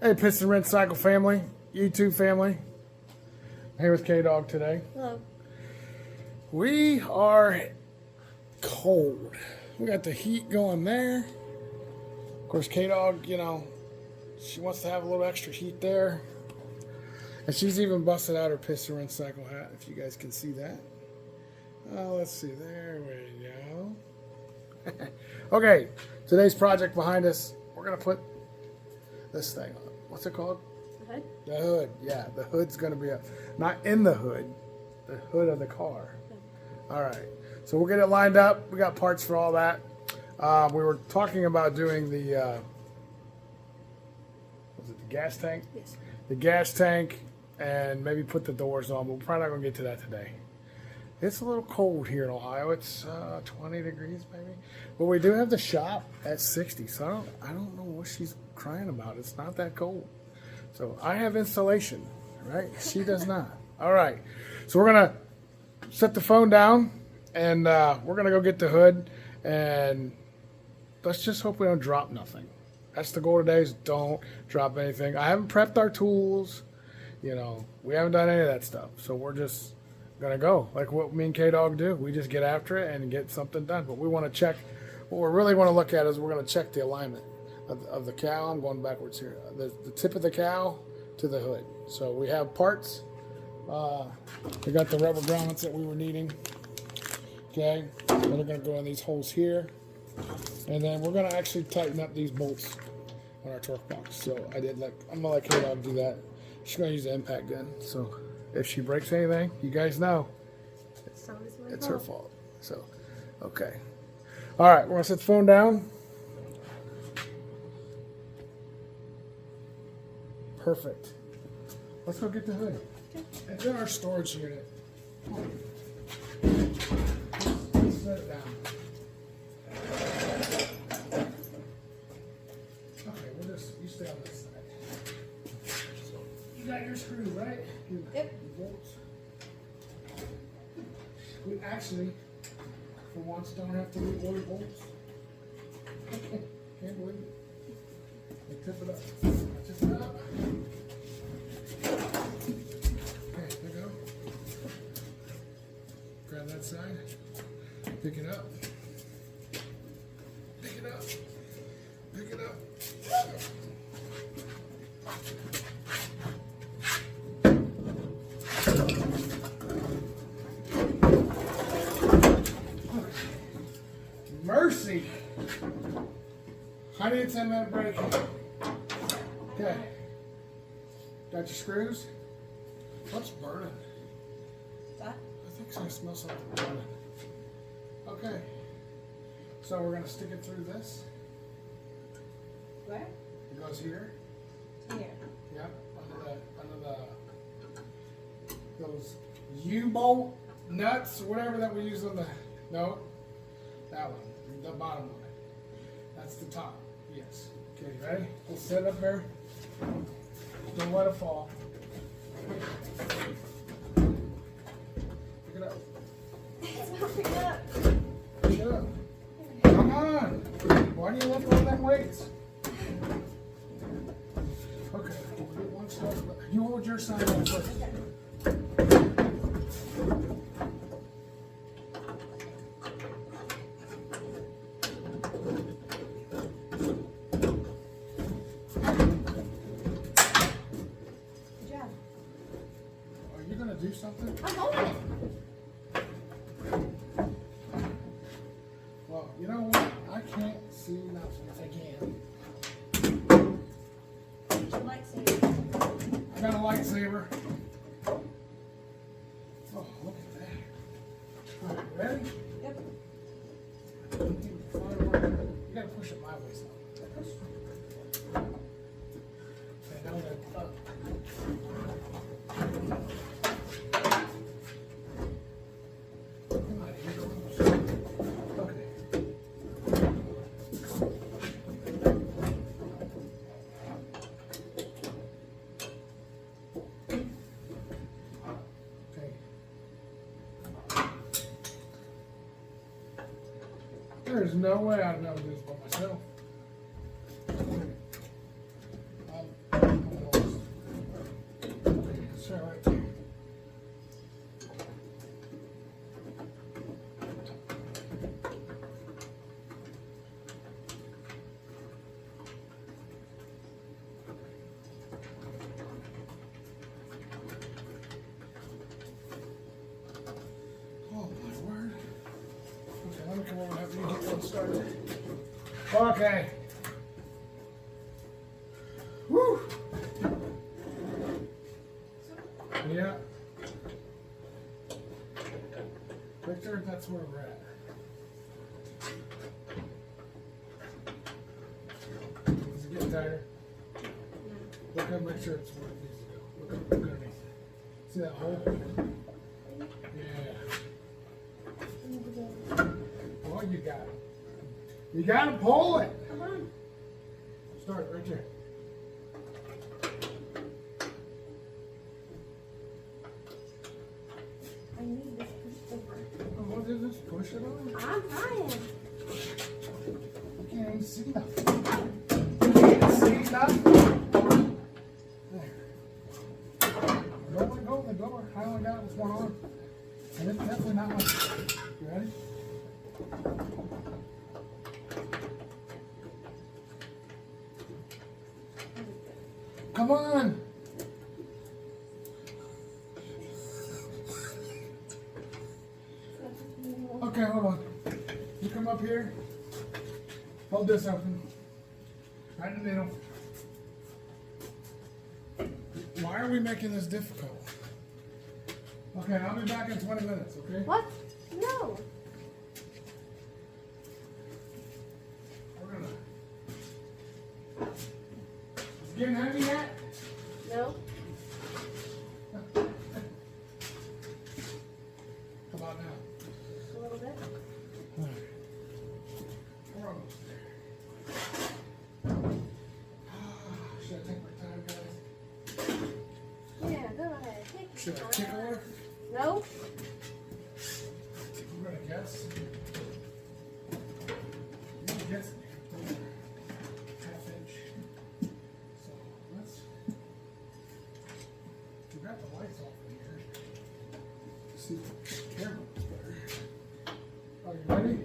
Hey, Piston Rinse Cycle family, YouTube family. I'm here with K-Dog today. Hello. We are cold. We got the heat going there. Of course, K-Dog, you know, she wants to have a little extra heat there. And she's even busted out her Piston Rinse Cycle hat, if you guys can see that. Let's see, there we go. Okay, today's project behind us, we're going to put this thing on. What's it called? The hood? The hood, yeah. The hood's going to be up. Not in the hood of the car. All right. So we'll get it lined up. We got parts for all that. We were talking about doing the, was it the gas tank? Yes. The gas tank and maybe put the doors on, but we're probably not going to get to that today. It's a little cold here in Ohio. It's 20 degrees maybe. But we do have the shop at 60, so I don't know what she's crying about. It's not that cold. So I have insulation, right? She does not. All right. So we're going to set the phone down, and we're going to go get the hood, and let's just hope we don't drop nothing. That's the goal today, is don't drop anything. I haven't prepped our tools. You know, we haven't done any of that stuff. So we're just gonna go like what me and K-Dog do. We just get after it and get something done. But we want to check. What we really want to look at is we're going to check the alignment of the cowl. I'm going backwards here. The tip of the cowl to the hood. So we have parts. We got the rubber grommets that we were needing. Okay, and they're going to go in these holes here, and then we're going to actually tighten up these bolts on our torque box. So I'm gonna let K-Dog do that. She's going to use the impact gun. So if she breaks anything, you guys know it's her fault. So, okay. All right, we're going to set the phone down. Perfect. Let's go get the hood. It's in our storage unit. Let's set it down. Okay, you stay on this side. So, you got your screws, right? Yep. Bolts. We actually, for once, don't have to reorder bolts. Can't believe it. They tip it up. Tip it up. Okay, there you go. Grab that side. Pick it up. Pick it up. Pick it up. Mercy. 110-minute break. Okay. Got your screws? What's burning? That? I think I smell something burning. Okay. So we're gonna stick it through this. Where? It goes here. Here. Yep. Under those U-bolt nuts, whatever that we use on the. No. That one. The bottom one. That's the top. Yes. Okay, ready? We'll set it up there. Don't let it fall. Pick it up. It's not picking up. Pick it up. Come on. Why do you lift all them weights? Okay, we'll get one step. You hold your side on first. Do something? I'm holding it. Well, you know what? I can't see nothing if I can. Lightsaber. I got a lightsaber. Oh, look at that. All right, ready? Yep. You gotta push it my way, so. Okay, now we're up. There's no way I'd know this by myself. Let me come over and help you get one started. Okay. Woo! Yeah. Victor, that's where we're at. Is it getting tighter? Look up, make sure it's where it needs to go. Look up underneath. See that hole? Yeah. Oh, you got it. You got to pull it. Come on. Start right there. I need this pushed over. Oh, what is this? Push it on? I'm trying. You can't even see nothing. You can't see nothing. There. Don't let go of the door. I only got it with one arm. And it's definitely not much. You ready? Come on! Okay, hold on. You come up here. Hold this open. Right in the middle. Why are we making this difficult? Okay, I'll be back in 20 minutes, okay? What? No. We're gonna... Is it getting heavy yet? No. How about now? A little bit. Alright. We're almost there. Should I take my time, guys? Yeah, go ahead. Take your Should I time. tickle her? No. I'm gonna guess. I'm guessing. Half inch. So let's. We got the lights off in here. See if the camera is better. Are you ready?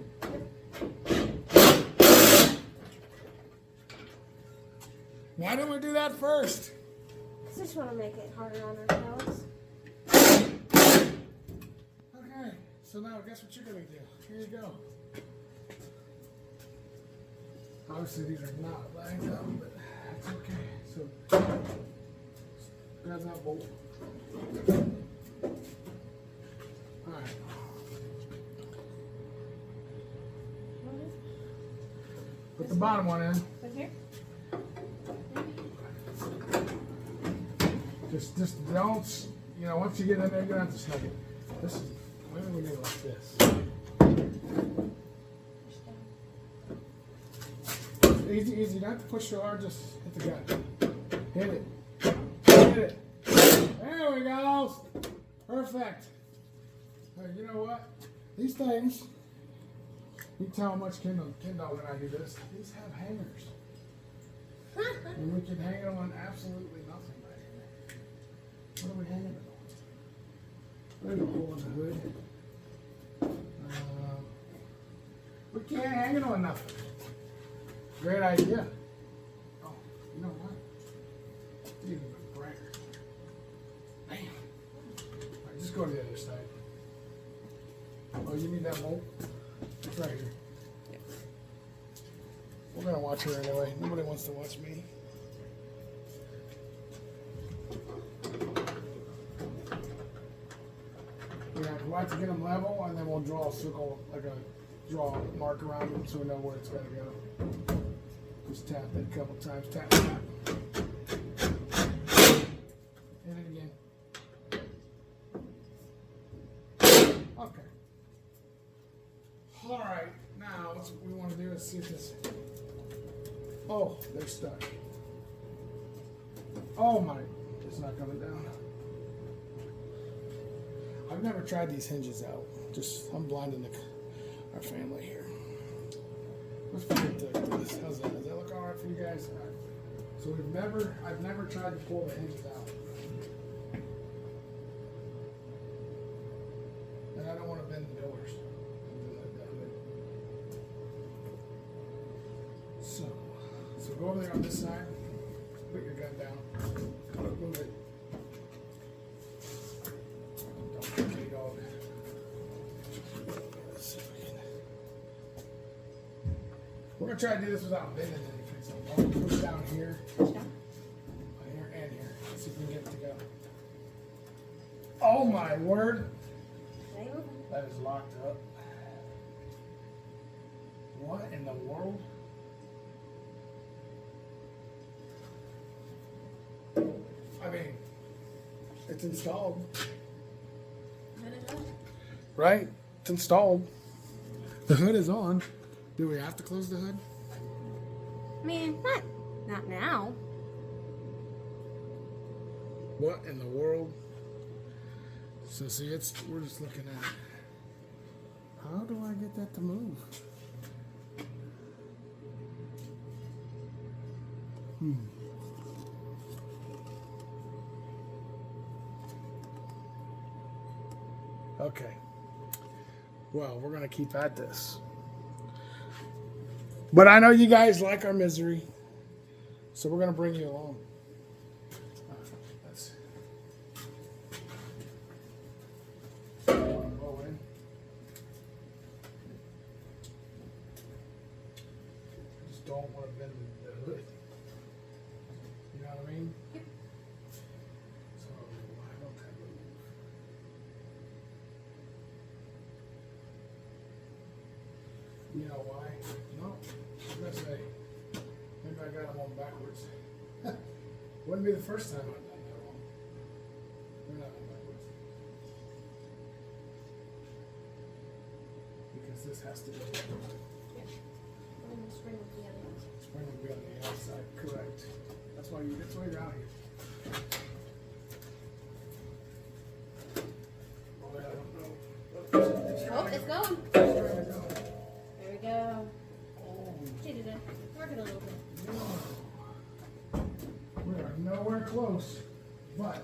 Why don't we do that first? Just want to make it harder on ourselves. Okay, so now guess what you're gonna do. Here you go. Obviously these are not lined up, but that's okay. So grab that bolt. Alright. Put the bottom one in. Right here? Just don't, you know, once you get in there, you don't have to snug it. This is, maybe we do it like this. Easy, easy, not to push so hard, just hit the gun. Hit it. Hit it. There we go. Perfect. Hey, you know what? These things, you can tell how much Kindle when I do this. These have hangers. And we can hang it on absolutely nothing right here. What are we hanging it on? There's a hole in the hood. We can't hang it on nothing. Great idea. Oh, you know what? It's even brighter. Bam. Alright, just go to the other side. Oh, you need that bolt? It's right here. We're gonna watch her anyway. Nobody wants to watch me. Yeah, we'll have to get them level, and then we'll draw a circle, draw a mark around them so we know where it's gonna go. Just tap it a couple times. Tap, tap. Hit it again. Okay. All right. Now, what we want to do is see if this. Oh, they're stuck. Oh my, it's not coming down. I've never tried these hinges out. I'm blinding our family here. Let's forget this. How's that? Does that look all right for you guys? All right. So I've never tried to pull the hinges out. And I don't want to bend the doors. So go over there on this side. Put your gun down. Move it. Don't hit me, dog. Let's see if we can We're gonna try to do this without bending anything. So I'm gonna push down here, here and here. See if we can get it together. Oh my word! That is locked up. What in the world? I mean, it's installed. Right? It's installed. The hood is on. Do we have to close the hood? I mean, not now. What in the world? So see, we're just looking at how do I get that to move? Okay. Well, we're gonna keep at this. But I know you guys like our misery, so we're gonna bring you along. Let's go in. Just don't want to bend the hood. You know what I mean? Yep. So why don't that move? You know why? No. I'm gonna say maybe I got them on backwards. Wouldn't be the first time I've done that wrong. They're not on backwards. Because this has to go. Yeah. And the spring will be on the outside. Spring will be on the outside. Correct. That's why you're out here. Oh, I don't know. Oh, it's going. It's trying to go. There we go. She did it. Work it a little bit. We are nowhere close, but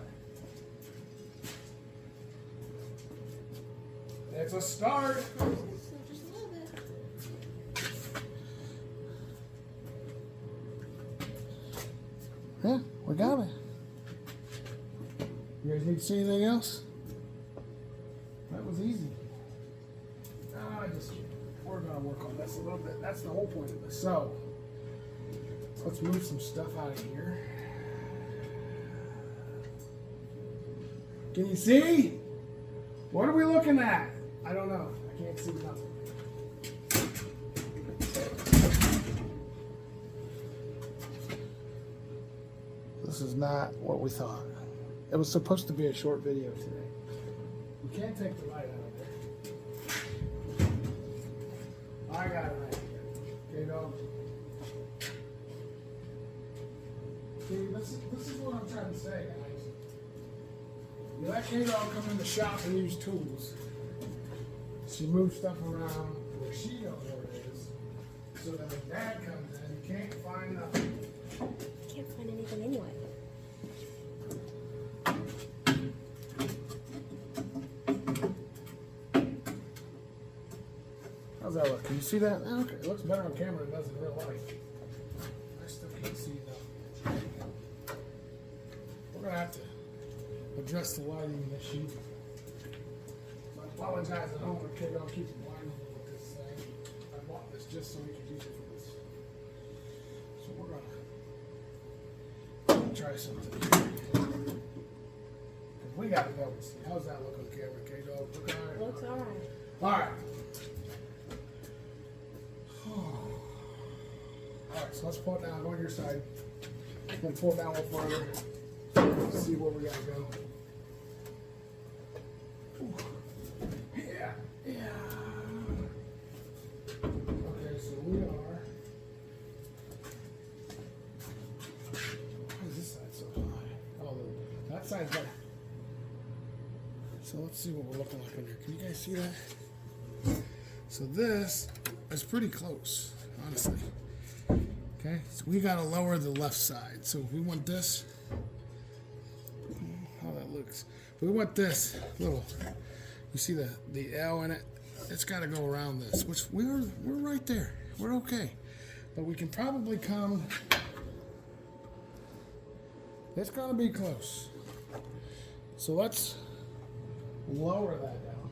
it's a start. So just a little bit. Yeah, we got it. You guys need to see anything else? That was easy. We're gonna work on this a little bit. That's the whole point of this. So let's move some stuff out of here. Can you see? What are we looking at? I don't know. I can't see nothing. This is not what we thought. It was supposed to be a short video today. We can't take the light out of there. I got it right here. Okay, dog. See, this is what I'm trying to say, guys. You let K-Dog come in the shop and use tools. She moves stuff around where she knows where it is. So that when Dad comes in, he can't find nothing. Can't find anything anyway. How's that look? Can you see that? Okay, it looks better on camera than it does in real life. I still can't see enough. We're gonna have to address the lighting issue. So I apologize at home. Okay, I'll keep blinding me with this thing. I bought this just so we could use it for this. So we're gonna try something. We gotta be able to see. How's that look on camera, K-Dog? Look all right. Looks alright. All right. Alright, so let's pull it down. Go on your side. Then pull it down a little further. See where we gotta go. Ooh. Yeah. Okay, so we are. Why is this side so high? Oh, that side's better. So let's see what we're looking like in here. Can you guys see that? So this is pretty close, honestly. Okay, so we gotta lower the left side. So if we want this, how that looks. If we want this little, you see the L in it? It's gotta go around this, which we're right there. We're okay. But we can probably come, it's gonna be close. So let's lower that down.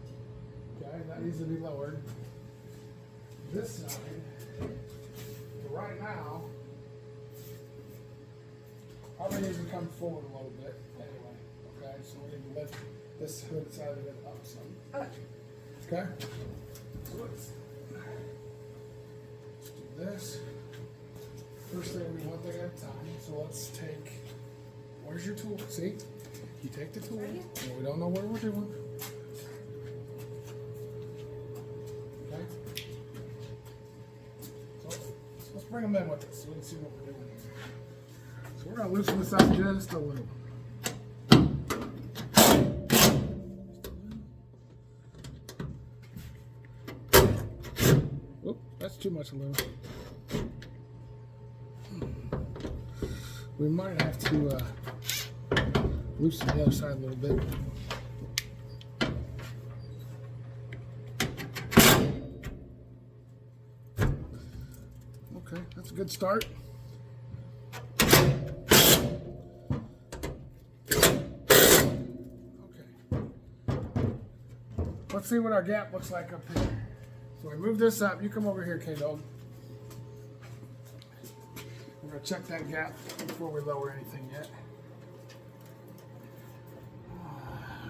Okay, that needs to be lowered. This side, right now, probably needs to come forward a little bit anyway. Okay, so we need to lift this hood side of it up some. Okay. So let's do this. First thing, we one thing at a time. So let's take. Where's your tool? See, you take the tool. And we don't know what we're doing. Okay. So let's bring them in with us so we can see what we're doing here. So we're gonna loosen this up just a little. Whoop, that's too much glue. We might have to loosen the other side a little bit. Okay, that's a good start. Let's see what our gap looks like up here. So we move this up. You come over here, K-Dog. We're going to check that gap before we lower anything yet.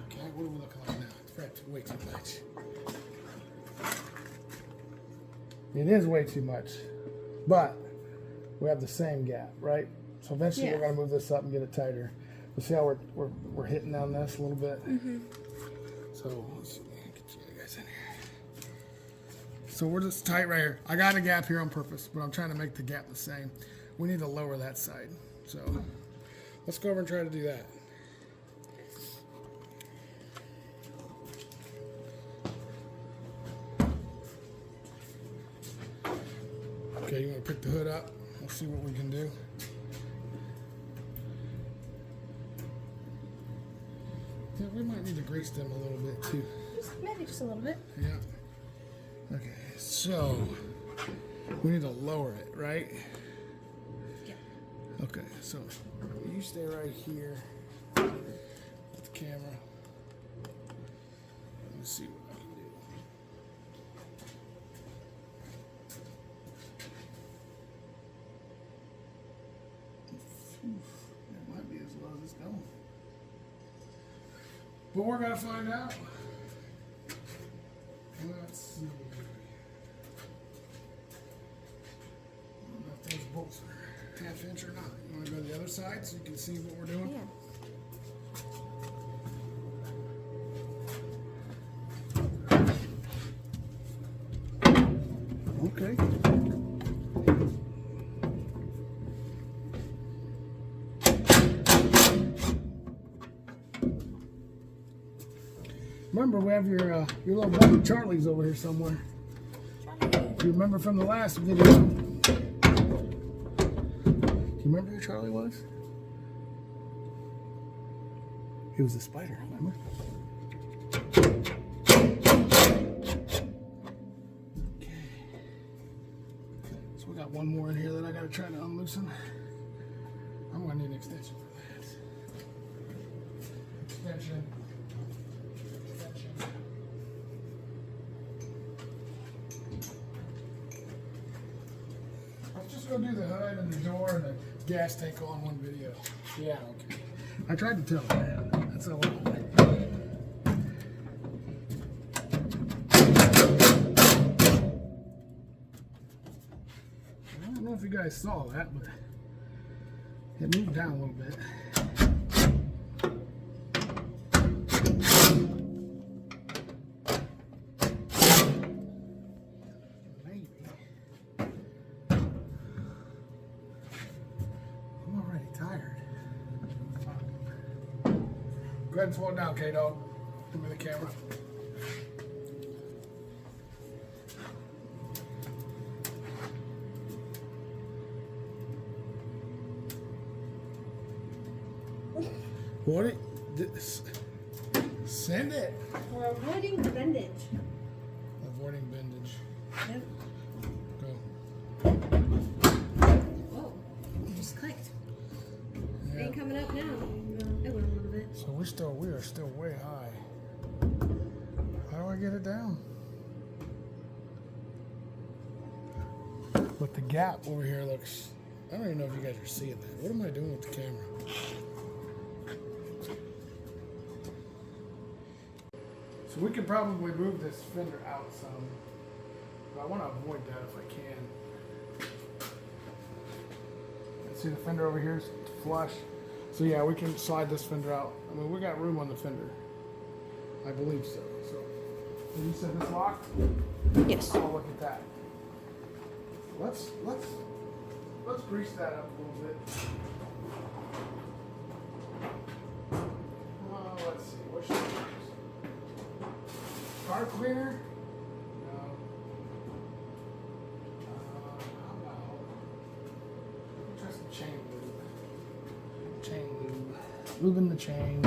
Okay, what are we looking like now? It's perhaps way too much. It is way too much. But we have the same gap, right? So eventually we're going to move this up and get it tighter. You see how we're hitting on this a little bit? Mm-hmm. So let's see. So we're just tight right here. I got a gap here on purpose, but I'm trying to make the gap the same. We need to lower that side. So let's go over and try to do that. Okay, you want to pick the hood up? We'll see what we can do. Yeah, we might need to grease them a little bit too. Maybe just a little bit. Yeah. Okay, so we need to lower it, right? Yeah. Okay, so you stay right here with the camera. Let's see what I can do. It might be as low as it's going. But we're going to find out. Let's see. I don't know if those bolts are half inch or not. You want to go to the other side so you can see what we're doing? Yeah. Okay. Remember, we have your little buddy Charlie's over here somewhere. If you remember from the last video. Do you remember who Charlie was? He was a spider, remember? Okay. So we got one more in here that I gotta try to unloosen. I'm gonna need an extension for that. Extension. Go do the hood and the door and the gas tank all in one video. Yeah, okay. I tried to tell her that. That's a lot. I don't know if you guys saw that, but it moved down a little bit. Go ahead and slow it down, K-Dog. Give me the camera. What? Send it. We're avoiding the bendage. Avoiding bendage. Yep. Go. Whoa. It just clicked. Yeah. Ain't coming up now. It went a little bit. So we are still way high. How do I get it down? But the gap over here looks, I don't even know if you guys are seeing that. What am I doing with the camera? So we could probably move this fender out some, but I want to avoid that if I can. See the fender over here is flush. So yeah, we can slide this fender out. I mean, we got room on the fender. I believe so. So you said this locked? Yes. Oh, look at that. Let's grease that up a little bit. Let's see. What should we use? Car cleaner? No. How about try some chain lube? Chain lube. Lubing the chain.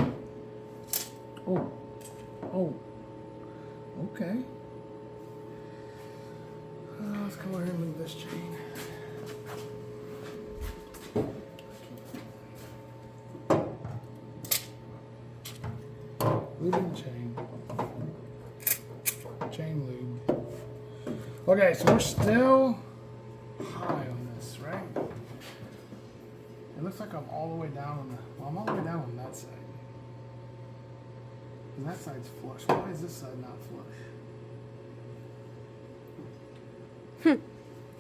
Oh. Okay. Let's come over here and lube this chain. Lubing the chain. Chain lube. Okay, so we're still high on this, right? It looks like I'm all the way down on the, well, I'm all the way down on that side. And that side's flush. Why is this side not flush?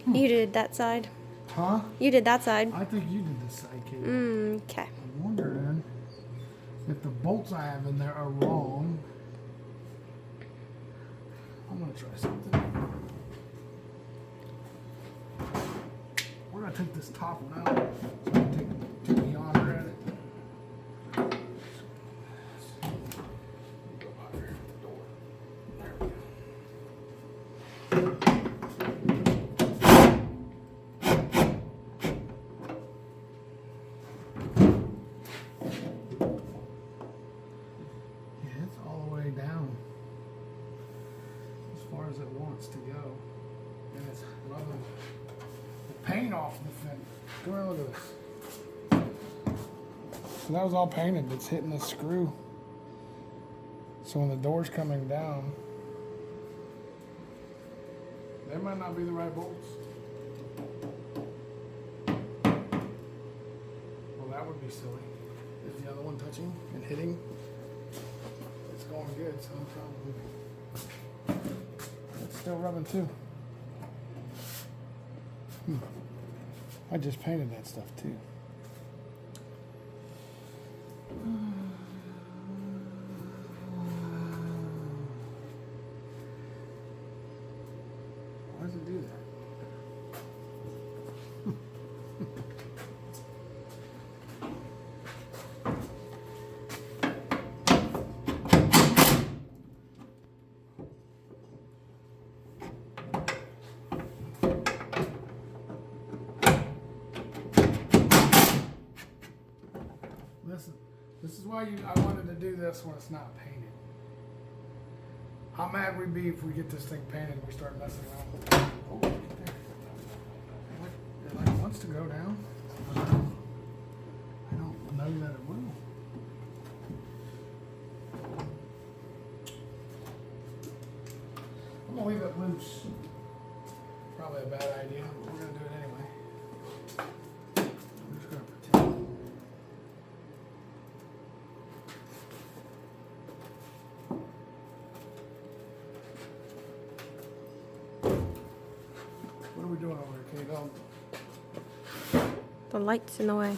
You did that side. Huh? You did that side. I think you did this side, Kate. Okay. I'm wondering if the bolts I have in there are wrong. I'm gonna try something. We're gonna take this top one out. So I can take the yonder at it. Go higher. Door. There we go. Yeah, it's all the way down as far as it wants to go. And it's rubbing the paint off the fender. Come here, look at this. So that was all painted. It's hitting the screw. So when the door's coming down, they might not be the right bolts. Well, that would be silly. Is the other one touching and hitting? It's going good, so probably. It's still rubbing too. I just painted that stuff too. Why does it do that? This is why I wanted to do this when it's not painted. How mad we'd be if we get this thing painted and we start messing around. Oh, look at there. It like wants to go down. I don't know that it will. I'm gonna leave it loose. Probably a bad idea, but we're gonna do it anyway. I'm just gonna pretend. What are we doing over here, Kate? The light's in the way.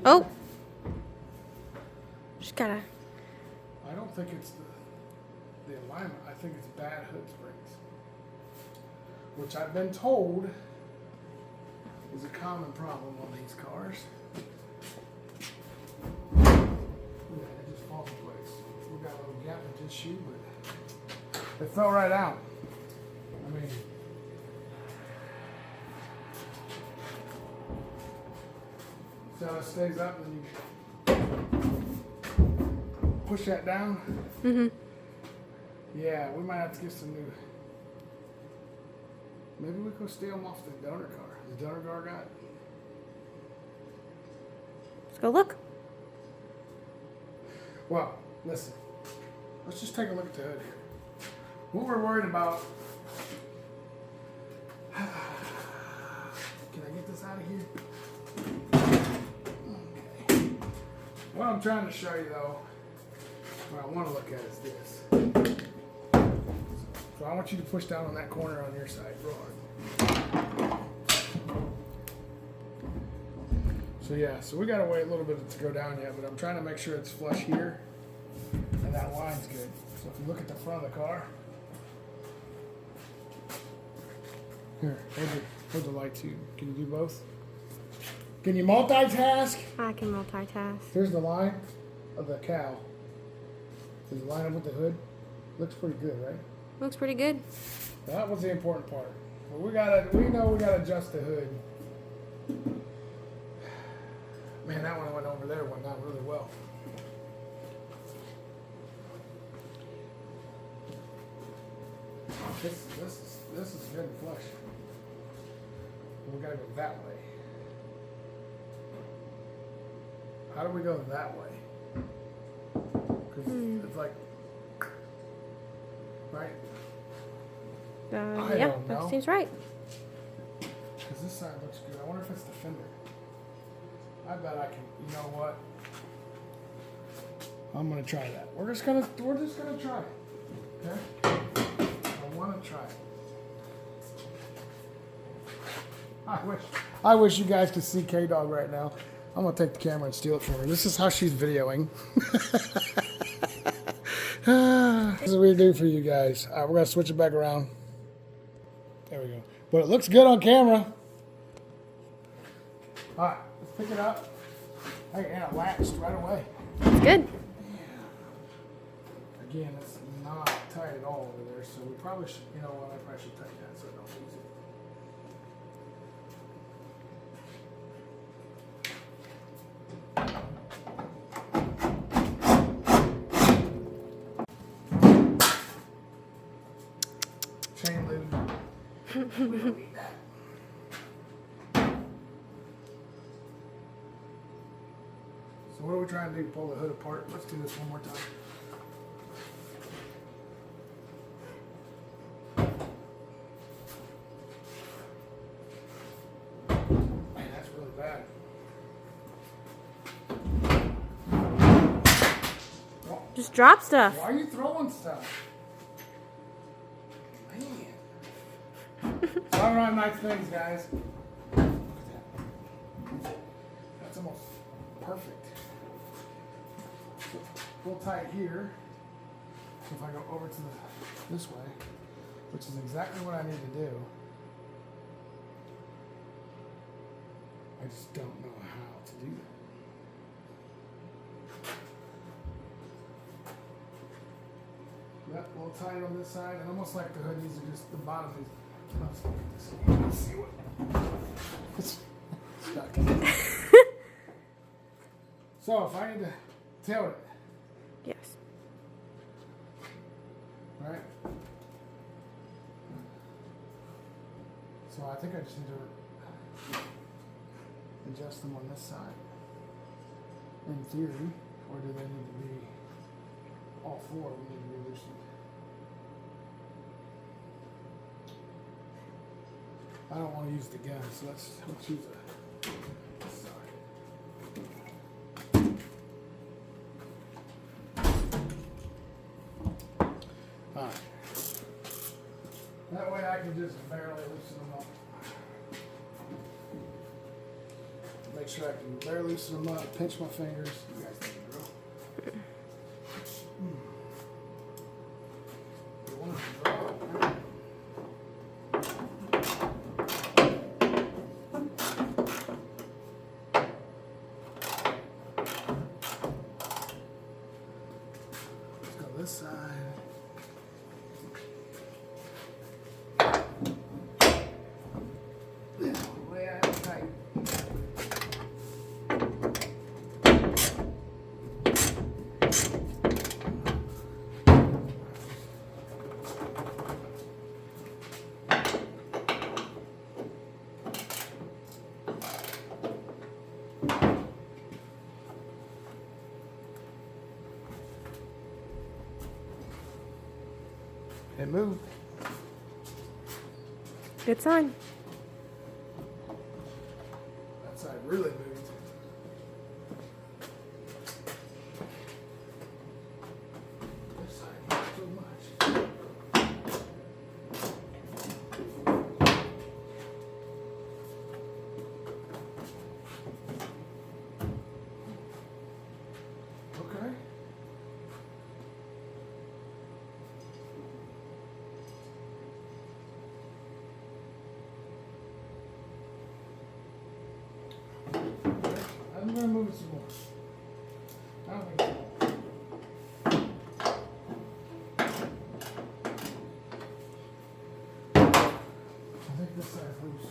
Oh! Just gotta. I don't think it's the alignment. I think it's bad hood springs, which I've been told is a common problem on these cars. Yeah, it just falls in place. We got a little gap in this shoe, but it fell right out. I mean, so it stays up and you push that down. Mm-hmm. Yeah, we might have to get some new. Maybe we could steal them off the donor car. The donor car got. Let's go look. Well, listen. Let's just take a look at the hood here. What we're worried about. Can I get this out of here? Okay. What I'm trying to show you though, what I want to look at is this. So I want you to push down on that corner on your side real hard. So yeah, so we gotta wait a little bit to go down yet, but I'm trying to make sure it's flush here and that line's good. So if you look at the front of the car, here, hold the light too. Can you do both? Can you multitask? I can multitask. Here's the line of the cowl. Does it line up with the hood? Looks pretty good, right? Looks pretty good. That was the important part. But we know we gotta adjust the hood. Man, that one went over there went down really well. This is good and flush. We gotta go that way. How do we go that way? Because it's like, right? I Yeah, don't know. that seems right. Because this side looks good. I wonder if it's the fender. I bet I can. You know what? I'm gonna try that. We're just gonna try it. Okay? I want to try it. I wish you guys could see K-Dog right now. I'm gonna take the camera and steal it from her. This is how she's videoing. This is what we do for you guys. All right, we're gonna switch it back around. There we go. But it looks good on camera. All right, let's pick it up. Hey, and it latched right away. That's good. Again, it's not tight at all over there, so we probably should, you know what, I probably should tighten that so I don't lose it. Chain lube. We don't need that. So what are we trying to do? Pull the hood apart? Let's do this one more time. Man, that's really bad. Just drop stuff. Why are you throwing stuff? Man. All right, nice things, guys. Look at that. That's almost perfect. Pull tight here. So if I go over to this way, which is exactly what I need to do, I just don't know how to do that. Yep, a little tight on this side, and almost like the hood needs to just, the bottom needs, let's see what, it's stuck. So if I need to tail it, Yes. right? So I think I just need to adjust them on this side, in theory, or do they need to be all four? We need to be loosened. I don't want to use the gun, so let's use this side. Alright. That way I can just barely loosen them up. Make sure I can barely loosen them up, pinch my fingers. You guys think the drill. You want to draw it, right? Let's go this side. Way out tight. It moved. Good sign. That side really moved. This side not so much. Okay. I'm gonna move it some more. I don't think so. I think this side's loose.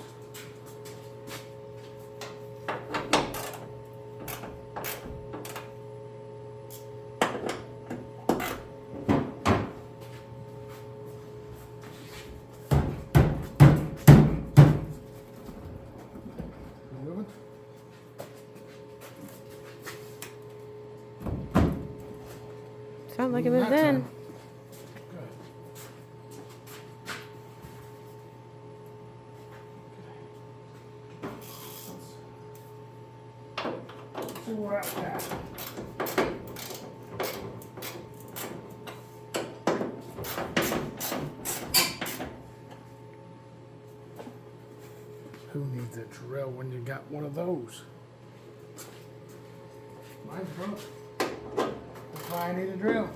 You moving? Sounds like it moved That in. time. Good. Let's see where we're at with that. Who needs a drill when you got one of those? Mine's broke. That's why I need a drill.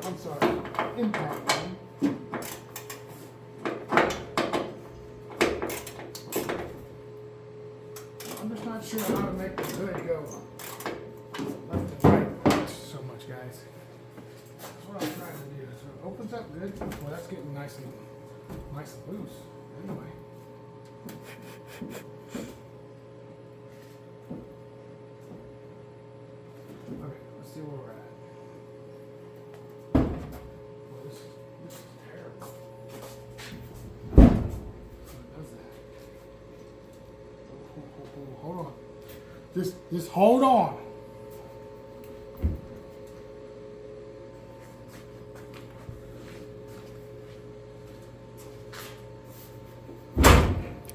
I'm sorry. Impact. Man. I'm just not sure how to make the hood go left and right so much, guys. That's what I'm trying to do. So it opens up good. Well, that's getting nice and loose. Anyway. Okay, let's see where we're at. Well, this is terrible. What does that? Hold on. Just hold on.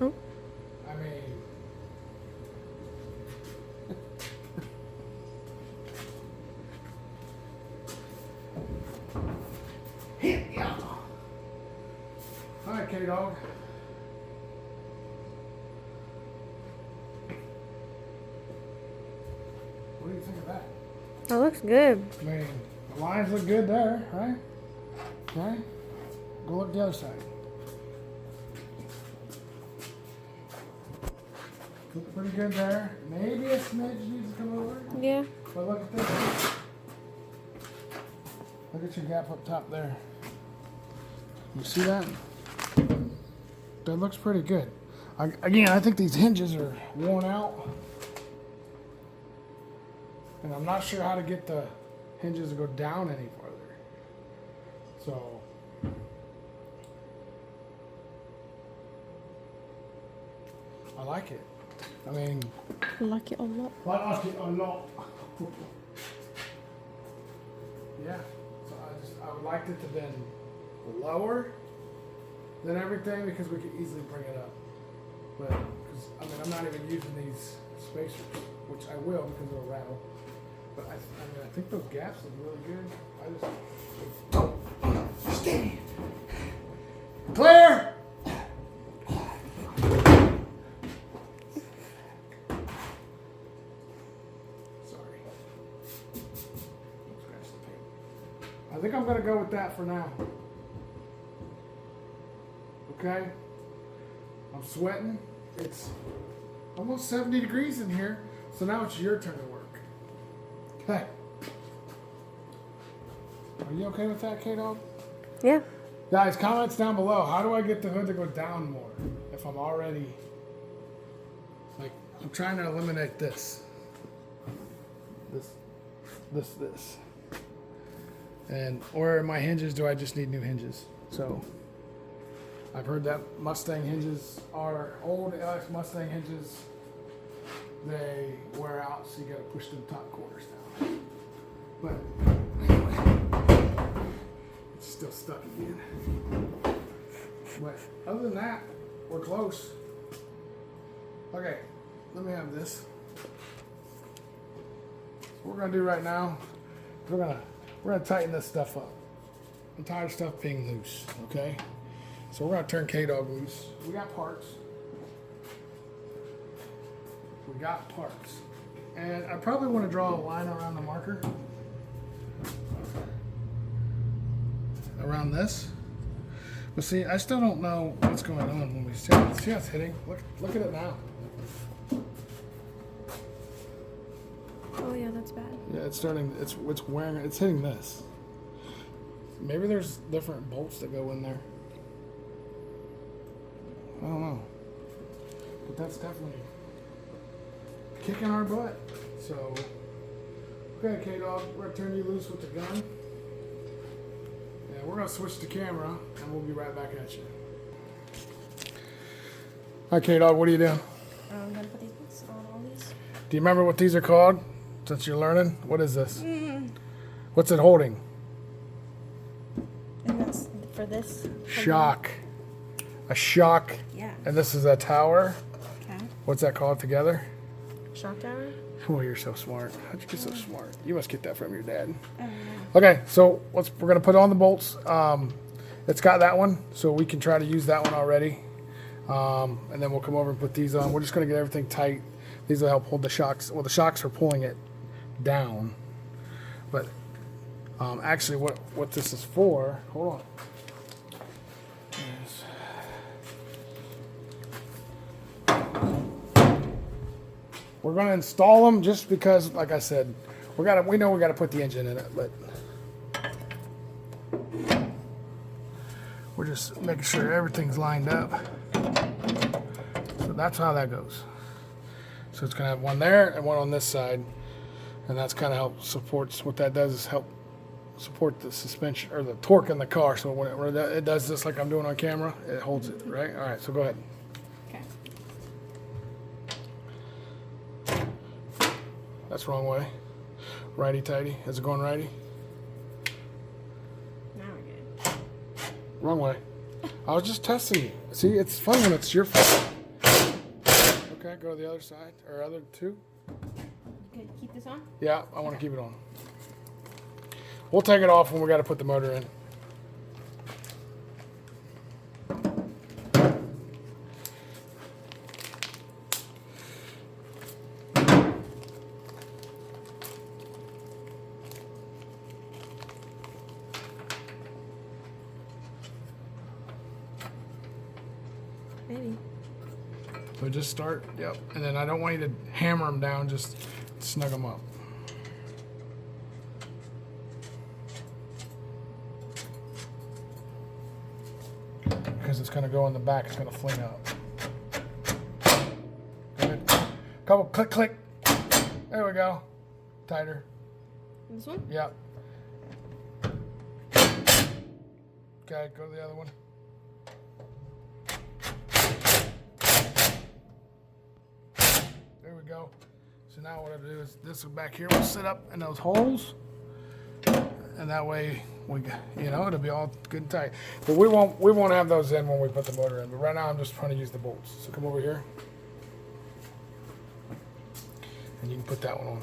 Oh. I mean, hit ya. All right, K-Dog. What do you think of that? That looks good. I mean, the lines look good there, right? Right? Go look the other side. Look pretty good there. Maybe a smidge needs to come over. Yeah. But look at this. Look at your gap up top there. You see that? That looks pretty good. Again, I think these hinges are worn out. And I'm not sure how to get the hinges to go down any further. So, I like it. I mean, I like it a lot. I like it a lot. Yeah. So I would like it to been lower than everything because we could easily bring it up. But cause, I mean, I'm not even using these spacers, which I will because they'll rattle. But I mean, I think those gaps look really good. I just stay clear. Sorry. Scratch the paint. I think I'm gonna go with that for now. Okay. I'm sweating. It's almost 70 degrees in here, so now it's your turn to work. Okay. Are you okay with that, K-Dog? Yeah. Guys, comments down below. How do I get the hood to go down more if I'm already, like, I'm trying to eliminate this. This. And, or my hinges, do I just need new hinges? So, I've heard that Mustang hinges are old LX Mustang hinges. They wear out, so you gotta push them top quarters down. But, anyway. It's still stuck again. But other than that, we're close. Okay, let me have this. What we're gonna do right now, we're gonna tighten this stuff up. I'm tired of stuff being loose, okay? So we're gonna turn K-Dog loose. We got parts. And I probably want to draw a line around the marker. Around this. But see, I still don't know what's going on when we see it. See how it's hitting? Look at it now. Oh yeah, that's bad. Yeah, it's starting, it's wearing, it's hitting this. Maybe there's different bolts that go in there. I don't know. But that's definitely kicking our butt. So, okay, K-Dog, we're gonna turn you loose with the gun. And we're gonna switch the camera and we'll be right back at you. Hi, K-Dog, what are you doing? I'm gonna put these on all these. Do you remember what these are called? Since you're learning? What is this? What's it holding? And that's for this. Shock. A shock. Yeah. And this is a tower. Okay. What's that called together? Shock tower? Oh, you're so smart. How'd you get so smart? You must get that from your dad. I don't know. Okay, so we're gonna put on the bolts. It's got that one, so we can try to use that one already. And then we'll come over and put these on. We're just gonna get everything tight. These will help hold the shocks. Well, the shocks are pulling it down. But actually, what this is for? Hold on. We're gonna install them just because, like I said, we know we gotta put the engine in it, but we're just making sure everything's lined up. So that's how that goes. So it's gonna have one there and one on this side, and that's kind of help supports. What that does is help support the suspension or the torque in the car. So when it does this, like I'm doing on camera, it holds it right. All right, so go ahead. That's the wrong way. Righty tighty. Is it going righty? Now we're good. Wrong way. I was just testing you. See, it's fun when it's your fault. Okay, go to the other side. Or other two. Good. Keep this on? Yeah, I want to keep it on. We'll take it off when we got to put the motor in. Maybe. So just start, yep. And then I don't want you to hammer them down, just snug them up. Because it's going to go in the back, it's going to fling up. Good. Couple, click, click. There we go. Tighter. This one? Yep. Okay, go to the other one. There we go. So now what I'll do is this back here will sit up in those holes, and that way it'll be all good and tight. But we won't have those in when we put the motor in. But right now I'm just trying to use the bolts. So come over here, and you can put that one on.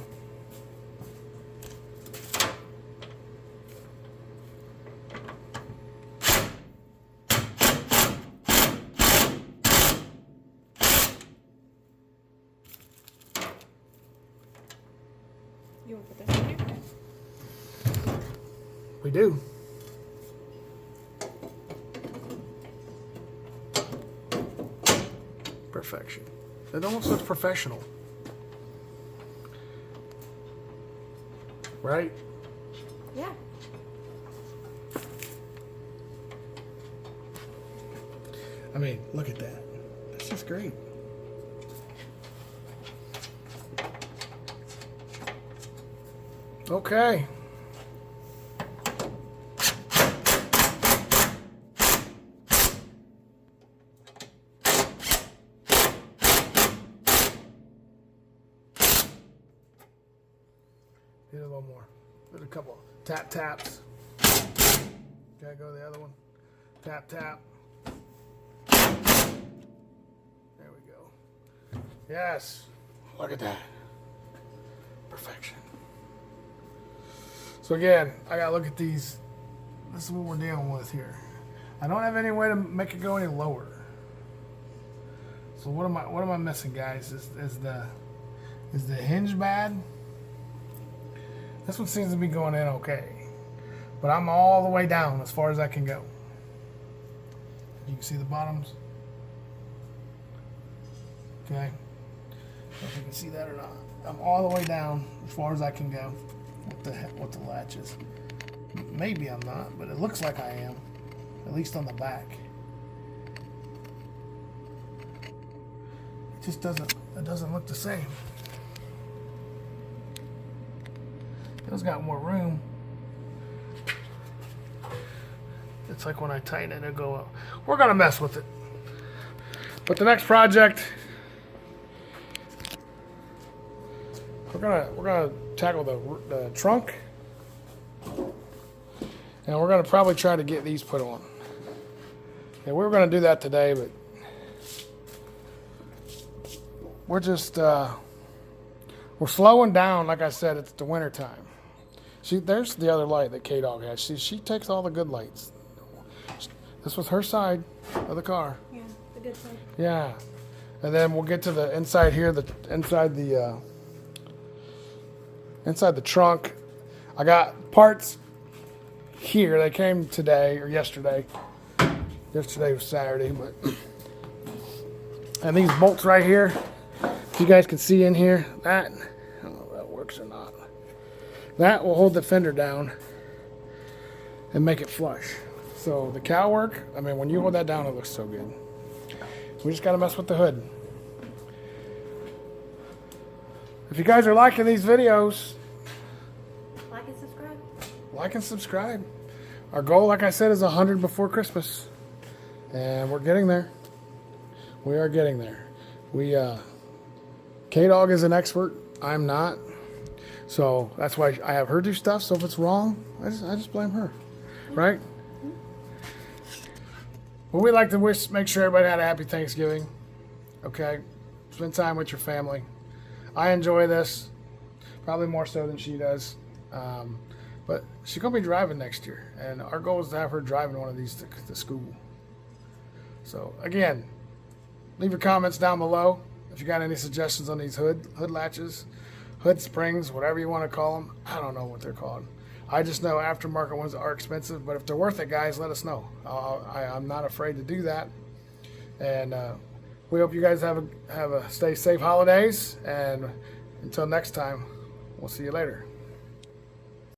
You want to put this in here? We do. Perfection. It almost looks professional. Right? Yeah. I mean, look at that. That's just great. Okay. Did a little more. Did a couple tap taps. Okay, go to the other one. Tap, tap. There we go. Yes. Look at that. Perfection. So again, I gotta look at these. This is what we're dealing with here. I don't have any way to make it go any lower. So what am I missing, guys? Is the hinge bad? This one seems to be going in okay. But I'm all the way down as far as I can go. You can see the bottoms. Okay. I don't know if you can see that or not. I'm all the way down as far as I can go with the latches. Maybe I'm not, but it looks like I am. At least on the back. It just doesn't look the same. It's got more room. It's like when I tighten it, it'll go up. We're gonna mess with it. But the next project, we're gonna tackle the trunk, and we're gonna probably try to get these put on. And we were gonna do that today, but we're just we're slowing down. Like I said, it's the winter time. There's the other light that K-Dog has. She takes all the good lights. This was her side of the car. Yeah, the good side. Yeah, and then we'll get to the inside here, inside the trunk. I got parts here. They came today or yesterday. Yesterday was Saturday, but and these bolts right here, if you guys can see in here, that I don't know if that works or not. That will hold the fender down and make it flush. So the cowl work, I mean, when you hold that down, it looks so good. We just got to mess with the hood. If you guys are liking these videos, Like and subscribe. like and subscribe. Our goal, like I said, is 100 before Christmas. And we're getting there. We are getting there. K-Dog is an expert. I'm not. So that's why I have her do stuff. So if it's wrong, I just blame her. Right? Well, we'd like to make sure everybody had a happy Thanksgiving. Okay? Spend time with your family. I enjoy this. Probably more so than she does. But she's going to be driving next year. And our goal is to have her driving one of these to school. So, again, leave your comments down below. If you got any suggestions on these hood latches, hood springs, whatever you want to call them. I don't know what they're called. I just know aftermarket ones are expensive, but if they're worth it, guys, let us know. I'm not afraid to do that. And we hope you guys have a stay safe holidays. And until next time, we'll see you later.